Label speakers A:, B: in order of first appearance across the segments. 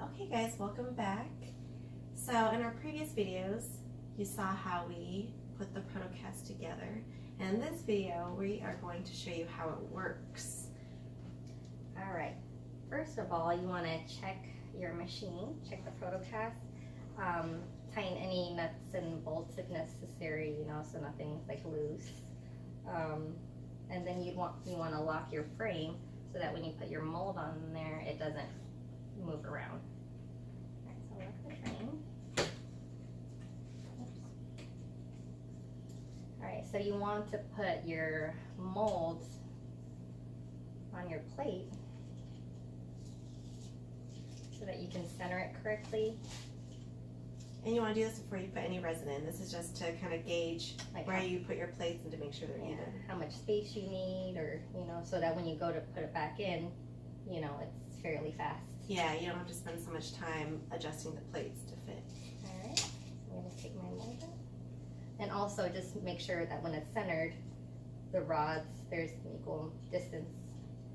A: Okay guys, welcome back. So in our previous videos, you saw how we put the Pro-Tocast together. And in this video, we are going to show you how it works.
B: All right, first of all, you want to check your machine, check the Pro-Tocast, tighten any nuts and bolts if necessary, so nothing's like loose. And then you want to lock your frame so that when you put your mold on there, it doesn't move around. All right, so lock the frame. Oops. All right, so you want to put your molds on your plate so that you can center it correctly.
A: And you want to do this before you put any resin in. This is just to kind of gauge
B: Like
A: where you put your plates and to make sure they're even.
B: How much space you need, or so that when you go to put it back in, it's fairly fast.
A: Yeah, you don't have to spend so much time adjusting the plates to fit.
B: All right, I'm gonna take my mold out. And also just make sure that when it's centered, the rods, there's an equal distance.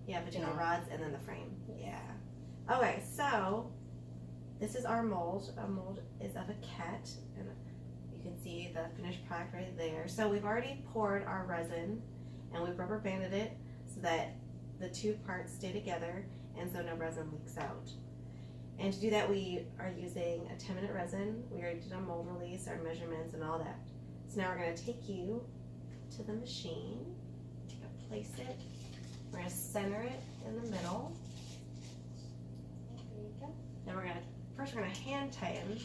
A: Yeah, between the rods and then the frame. Yeah. Okay, so this is our mold. Our mold is of a cat, and you can see the finished product right there. So we've already poured our resin, and we've rubber banded it so that the two parts stay together, and so no resin leaks out. And to do that, we are using a 10-minute resin. We already did a mold release, our measurements, and all that. So now we're going to take you to the machine. You're going to place it. We're going to center it in the middle.
B: There you go.
A: Then we're going to hand tighten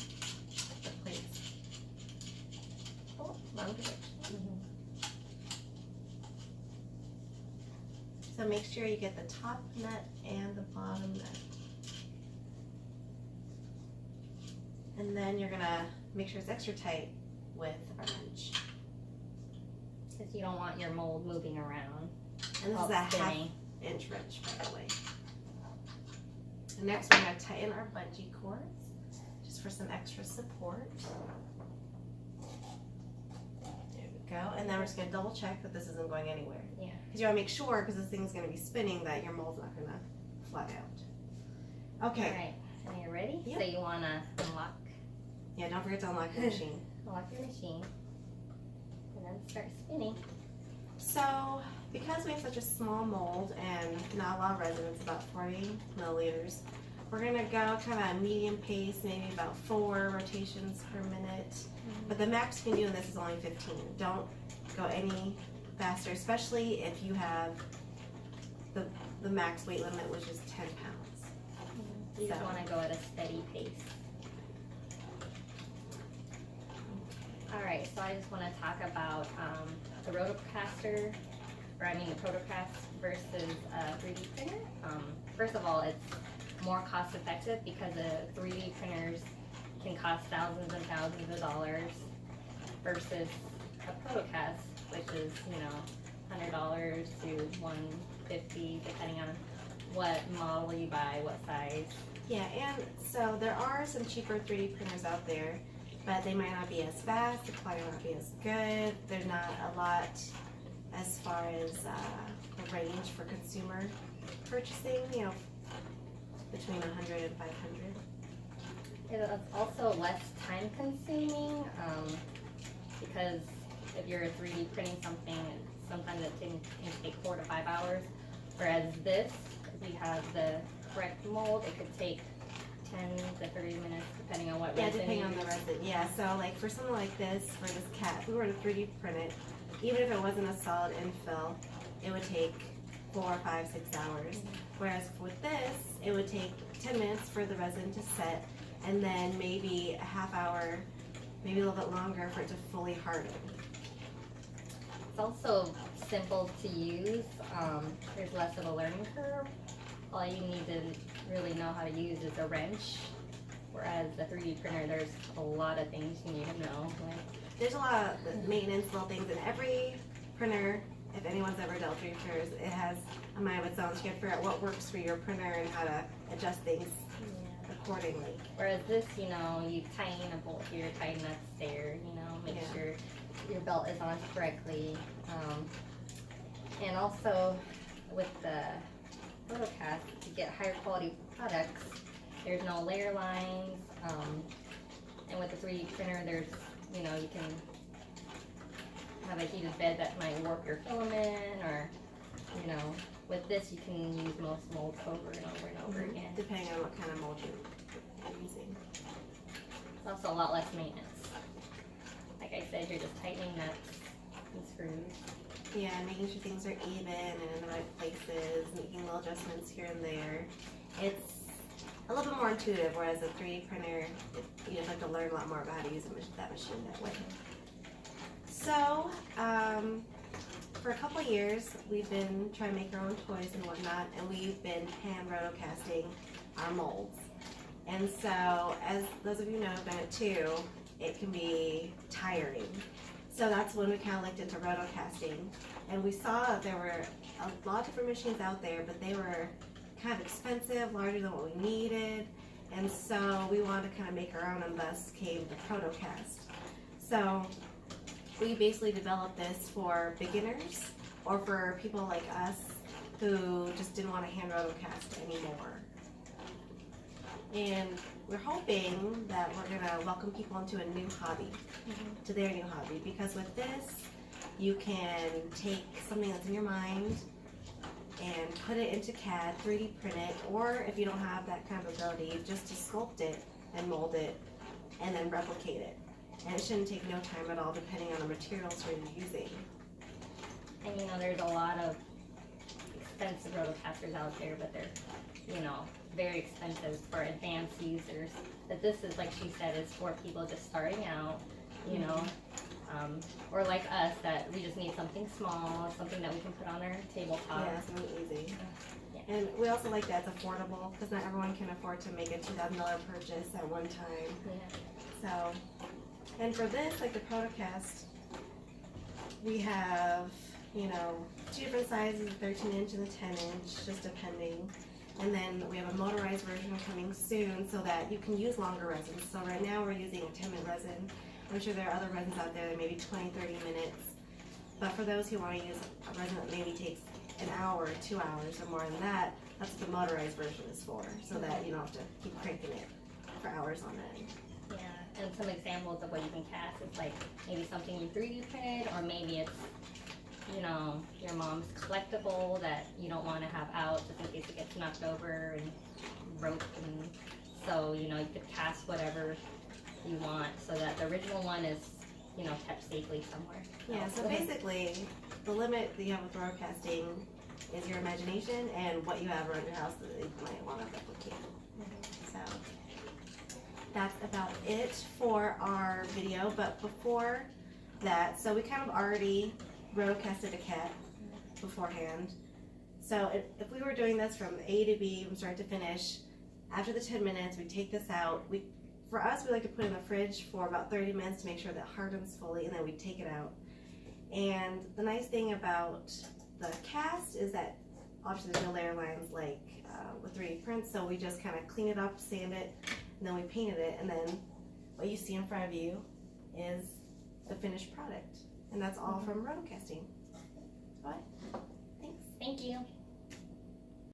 A: the plates. Oh, wrong direction. So make sure you get the top nut and the bottom nut. And then you're going to make sure it's extra tight with a wrench.
B: Because you don't want your mold moving around.
A: And this is a half-inch wrench, by the way. And next we're going to tighten our bungee cords, just for some extra support. There we go. And then we're just going to double check that this isn't going anywhere.
B: Yeah.
A: Because you want to make sure, because this thing's going to be spinning, that your mold's not going to fly out. Okay.
B: All right, and you're ready?
A: Yep.
B: So you want to unlock.
A: Yeah, don't forget to unlock your machine.
B: Unlock your machine. And then start spinning.
A: So, because we have such a small mold and not a lot of resin, it's about 40 milliliters, we're going to go kind of a medium pace, maybe about 4 rotations per minute. But the max you can do in this is only 15. Don't go any faster, especially if you have the max weight limit, which is 10 pounds.
B: You just want to go at a steady pace. All right, so I just want to talk about the Rotocaster, or I mean the Pro-Tocast versus a 3D printer. First of all, it's more cost effective because the 3D printers can cost thousands and thousands of dollars versus a Pro-Tocast, which is $100 to $150 depending on what model you buy, what size.
A: Yeah, and so there are some cheaper 3D printers out there, but they might not be as fast, the quality might not be as good, there's not a lot as far as the range for consumer purchasing, between 100 and 500.
B: It's also less time consuming because if you're 3D printing something, sometimes it can take 4 to 5 hours, whereas this, if you have the correct mold, it could take 10 to 30 minutes depending on what resin.
A: Yeah, depending on the resin. Yeah, so like for something like this, for this cat, if we were to 3D print it, even if it wasn't a solid infill, it would take 4, 5, 6 hours. Whereas with this, it would take 10 minutes for the resin to set, and then maybe a half hour, maybe a little bit longer for it to fully harden.
B: It's also simple to use. There's less of a learning curve. All you need to really know how to use is a wrench. Whereas the 3D printer, there's a lot of things you need to know.
A: There's a lot of maintenance little things in every printer. If anyone's ever dealt with 3D printers, it has a mind of its own. So you have to figure out what works for your printer and how to adjust things accordingly.
B: Whereas this, you tighten a bolt here, tighten nuts there, make sure your belt is on correctly. And also with the Rotocast, to get higher quality products, There's no layer lines, and with the 3D printer, there's, you know, you can have a heated bed that might warp your filament, or, you know, with this you can use most molds over and over and over again.
A: Depending on what kind of mold you're using.
B: It's also a lot less maintenance. Like I said, you're just tightening nuts and screws.
A: Yeah, making sure things are even and in the right places, making little adjustments here and there. It's a little bit more intuitive, whereas a 3D printer, you just have to learn a lot more about how to use that machine that way. So, for a couple of years, we've been trying to make our own toys and whatnot, and we've been hand rotocasting our molds. And so, as those of you know have done it too, it can be tiring. So that's when we kind of looked into rotocasting, and we saw that there were a lot of different machines out there, but they were kind of expensive, larger than what we needed, and so we wanted to kind of make our own, and thus came the Pro-Tocast. So we basically developed this for beginners or for people like us who just didn't want to hand rotocast anymore. And we're hoping that we're going to welcome people into a new hobby, to their new hobby, because with this, you can take something that's in your mind and put it into CAD, 3D print it, or if you don't have that kind of ability, just to sculpt it and mold it and then replicate it. And it shouldn't take no time at all, depending on the materials you're using.
B: And you know, there's a lot of expensive rotocasters out there, but they're, you know, very expensive for advanced users. But this is, like she said, is for people just starting out, you know, or like us, that we just need something small, something that we can put on our tabletop.
A: Yeah, something easy.
B: Yeah.
A: And we also like that it's affordable, because not everyone can afford to make a $2,000 purchase at one time.
B: Yeah.
A: So, and for this, like the Pro-Tocast, we have, you know, 2 different sizes, the 13-inch and the 10-inch, just depending. And then we have a motorized version coming soon, so that you can use longer resins. So right now we're using a 10-minute resin. I'm sure there are other resins out there that maybe 20, 30 minutes. But for those who want to use a resin that maybe takes an hour, 2 hours, or more than that, that's what the motorized version is for, so that you don't have to keep cranking it for hours on end.
B: Yeah, and some examples of what you can cast is like maybe something you 3D printed, or maybe it's, you know, your mom's collectible that you don't want to have out just in case it gets knocked over and broke, and so, you know, you could cast whatever you want so that the original one is, you know, kept safely somewhere.
A: Yeah, so basically, the limit that you have with rotocasting is your imagination and what you have around your house that you might want to replicate. So that's about it for our video. But before that, so we kind of already rotocasted a cat beforehand. So if we were doing this from A to B, from start to finish, after the 10 minutes, we take this out. For us, we like to put it in the fridge for about 30 minutes to make sure that it hardens fully, and then we take it out. And the nice thing about the cast is that obviously there's no layer lines like with 3D prints, so we just kind of clean it up, sand it, and then we painted it, and then what you see in front of you is the finished product. And that's all from rotocasting. Bye. Thanks.
B: Thank you.